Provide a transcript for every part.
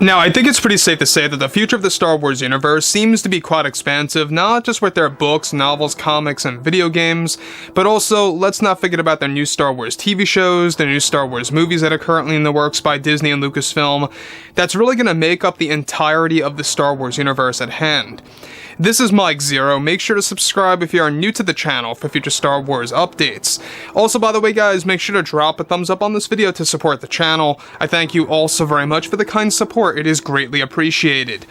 Now, I think it's pretty safe to say that the future of the Star Wars universe seems to be quite expansive, not just with their books, novels, comics, and video games, but also, let's not forget about their new Star Wars TV shows, their new Star Wars movies that are currently in the works by Disney and Lucasfilm. That's really going to make up the entirety of the Star Wars universe at hand. This is Mike Zero. Make sure to subscribe if you are new to the channel for future Star Wars updates. Also, by the way, guys, make sure to drop a thumbs up on this video to support the channel. I thank you all so very much for the kind support. It is greatly appreciated.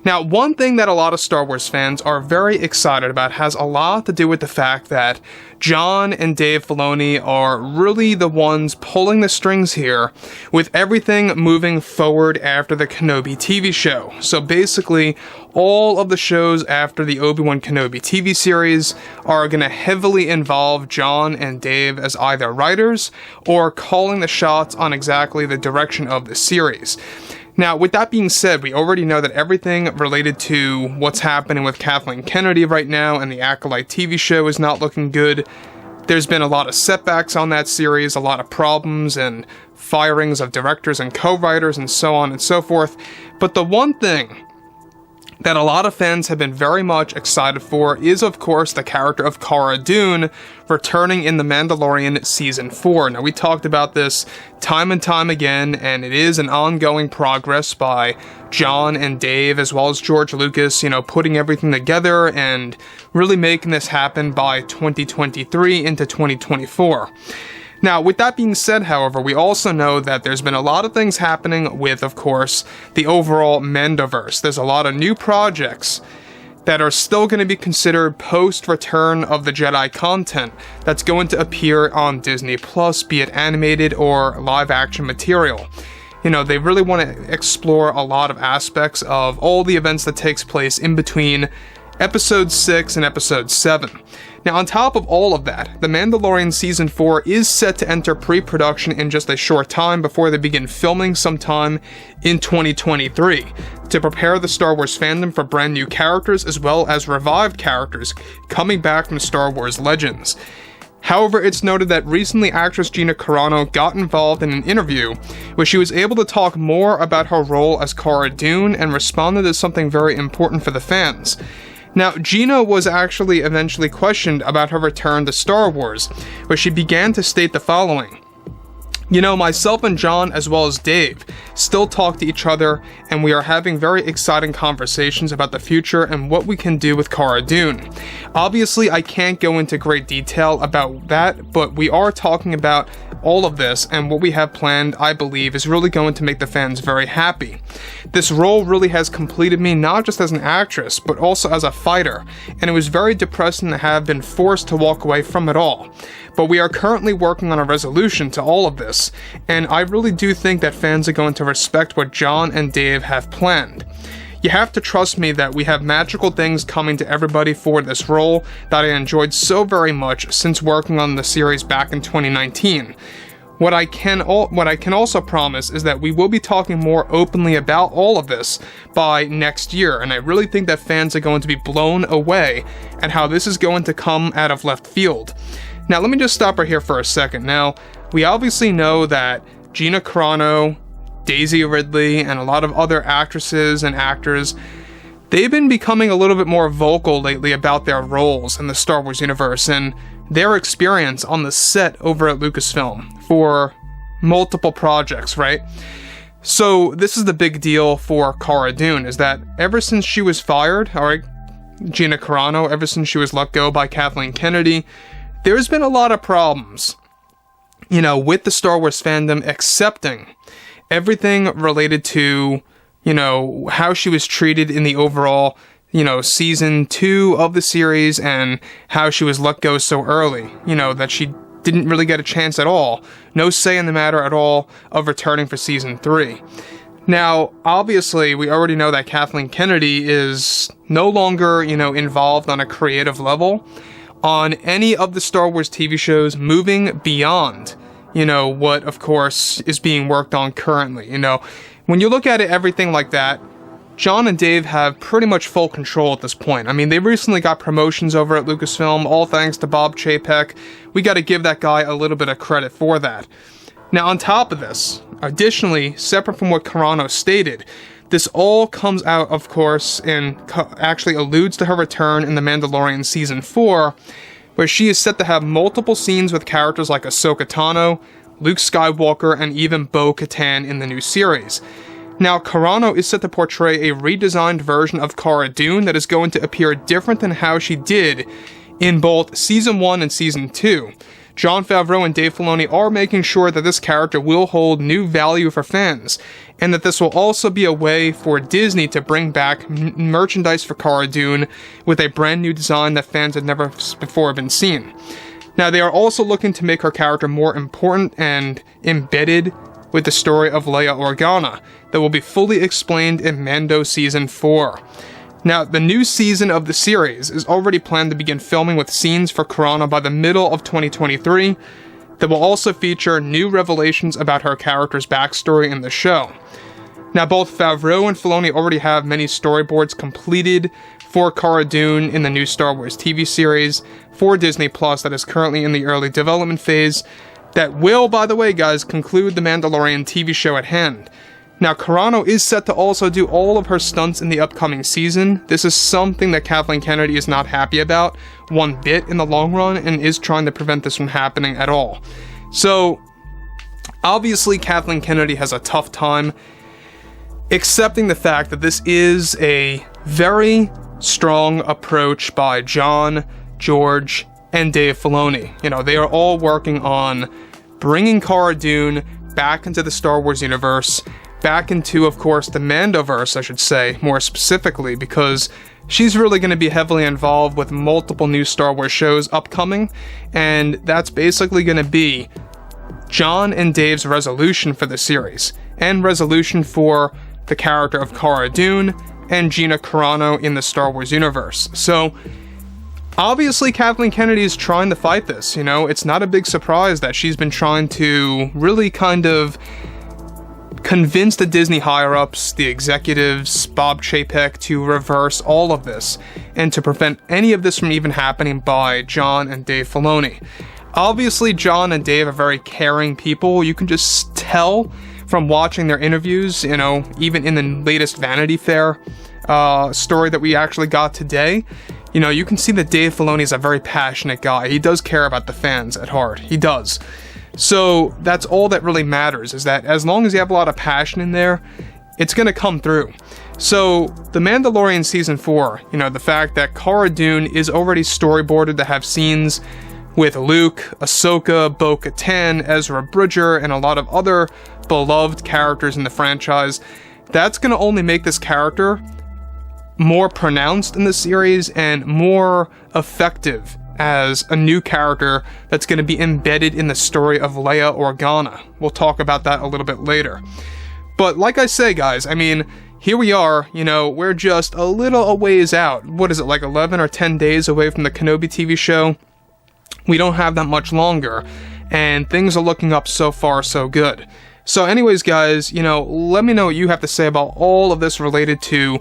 Now, one thing that a lot of Star Wars fans are very excited about has a lot to do with the fact that Jon and Dave Filoni are really the ones pulling the strings here, with everything moving forward after the Kenobi TV show. So basically, all of the shows after the Obi-Wan Kenobi TV series are going to heavily involve Jon and Dave as either writers or calling the shots on exactly the direction of the series. Now, with that being said, we already know that everything related to what's happening with Kathleen Kennedy right now and the Acolyte TV show is not looking good. There's been a lot of setbacks on that series, a lot of problems and firings of directors and co-writers and so on and so forth. But the one thing that a lot of fans have been very much excited for is, of course, the character of Cara Dune returning in The Mandalorian Season 4. Now, we talked about this time and time again, and it is an ongoing progress by Jon and Dave, as well as George Lucas, putting everything together and really making this happen by 2023 into 2024. Now, with that being said, however, we also know that there's been a lot of things happening with, of course, the overall Mandoverse. There's a lot of new projects that are still going to be considered post-Return of the Jedi content that's going to appear on Disney+, be it animated or live-action material. They really want to explore a lot of aspects of all the events that takes place in between Episode 6 and Episode 7. Now, on top of all of that, The Mandalorian Season 4 is set to enter pre-production in just a short time before they begin filming sometime in 2023 to prepare the Star Wars fandom for brand new characters as well as revived characters coming back from Star Wars Legends. However, it's noted that recently actress Gina Carano got involved in an interview where she was able to talk more about her role as Cara Dune and responded to something very important for the fans. Now, Gina was actually eventually questioned about her return to Star Wars, where she began to state the following. Myself and Jon, as well as Dave, still talk to each other, and we are having very exciting conversations about the future and what we can do with Cara Dune. Obviously, I can't go into great detail about that, but we are talking about all of this, and what we have planned, I believe, is really going to make the fans very happy. This role really has completed me not just as an actress, but also as a fighter, and it was very depressing to have been forced to walk away from it all. But we are currently working on a resolution to all of this, and I really do think that fans are going to respect what Jon and Dave have planned. You have to trust me that we have magical things coming to everybody for this role that I enjoyed so very much since working on the series back in 2019. What I can also promise is that we will be talking more openly about all of this by next year, and I really think that fans are going to be blown away at how this is going to come out of left field. Now, let me just stop right here for a second. Now, we obviously know that Gina Carano, Daisy Ridley, and a lot of other actresses and actors, they've been becoming a little bit more vocal lately about their roles in the Star Wars universe and their experience on the set over at Lucasfilm for multiple projects, right? So this is the big deal for Cara Dune, is that ever since she was fired, alright, Gina Carano, ever since she was let go by Kathleen Kennedy, there's been a lot of problems, with the Star Wars fandom accepting everything related to, how she was treated in the overall, season 2 of the series and how she was let go so early, that she didn't really get a chance at all, no say in the matter at all of returning for season 3. Now, obviously, we already know that Kathleen Kennedy is no longer, involved on a creative level on any of the Star Wars TV shows moving beyond, what, of course, is being worked on currently. When you look at it, everything like that, Jon and Dave have pretty much full control at this point. I mean, they recently got promotions over at Lucasfilm, all thanks to Bob Chapek. We gotta give that guy a little bit of credit for that. Now, on top of this, additionally, separate from what Carano stated, This all comes out, of course, and actually alludes to her return in The Mandalorian Season 4, where she is set to have multiple scenes with characters like Ahsoka Tano, Luke Skywalker, and even Bo-Katan in the new series. Now, Carano is set to portray a redesigned version of Cara Dune that is going to appear different than how she did in both Season 1 and Season 2. Jon Favreau and Dave Filoni are making sure that this character will hold new value for fans, and that this will also be a way for Disney to bring back merchandise for Cara Dune with a brand new design that fans had never before been seen. Now, they are also looking to make her character more important and embedded with the story of Leia Organa that will be fully explained in Mando Season 4. Now, the new season of the series is already planned to begin filming with scenes for Carano by the middle of 2023 that will also feature new revelations about her character's backstory in the show. Now, both Favreau and Filoni already have many storyboards completed for Cara Dune in the new Star Wars TV series for Disney Plus that is currently in the early development phase that will, by the way, guys, conclude the Mandalorian TV show at hand. Now, Carano is set to also do all of her stunts in the upcoming season. This is something that Kathleen Kennedy is not happy about one bit in the long run and is trying to prevent this from happening at all. So, obviously, Kathleen Kennedy has a tough time accepting the fact that this is a very strong approach by Jon, George, and Dave Filoni. You know, they are all working on bringing Cara Dune back into the Star Wars universe, back into, of course, the Mandoverse, I should say, more specifically, because she's really going to be heavily involved with multiple new Star Wars shows upcoming, and that's basically going to be Jon and Dave's resolution for the series, and resolution for the character of Cara Dune and Gina Carano in the Star Wars universe. So, obviously, Kathleen Kennedy is trying to fight this, you know? It's not a big surprise that she's been trying to really kind of convince the Disney higher-ups, the executives, Bob Chapek, to reverse all of this, and to prevent any of this from even happening by Jon and Dave Filoni. Obviously, Jon and Dave are very caring people. You can just tell from watching their interviews, you know, even in the latest Vanity Fair story that we actually got today. You know, you can see that Dave Filoni is a very passionate guy. He does care about the fans at heart. He does. So that's all that really matters, is that as long as you have a lot of passion in there, it's going to come through. So The Mandalorian Season 4, you know, the fact that Cara Dune is already storyboarded to have scenes with Luke, Ahsoka, Bo-Katan, Ezra Bridger, and a lot of other beloved characters in the franchise, that's going to only make this character more pronounced in the series and more effective as a new character that's going to be embedded in the story of Leia Organa. We'll talk about that a little bit later. But like I say, guys, I mean, here we are, you know, we're just a little a ways out. What is it, like 11 or 10 days away from the Kenobi TV show? We don't have that much longer, and things are looking up so far so good. So anyways, guys, you know, let me know what you have to say about all of this related to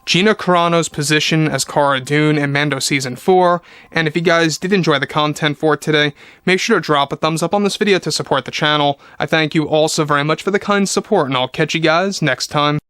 Gina Carano's position as Cara Dune in Mando Season 4, and if you guys did enjoy the content for today, make sure to drop a thumbs up on this video to support the channel. I thank you all so very much for the kind support, and I'll catch you guys next time.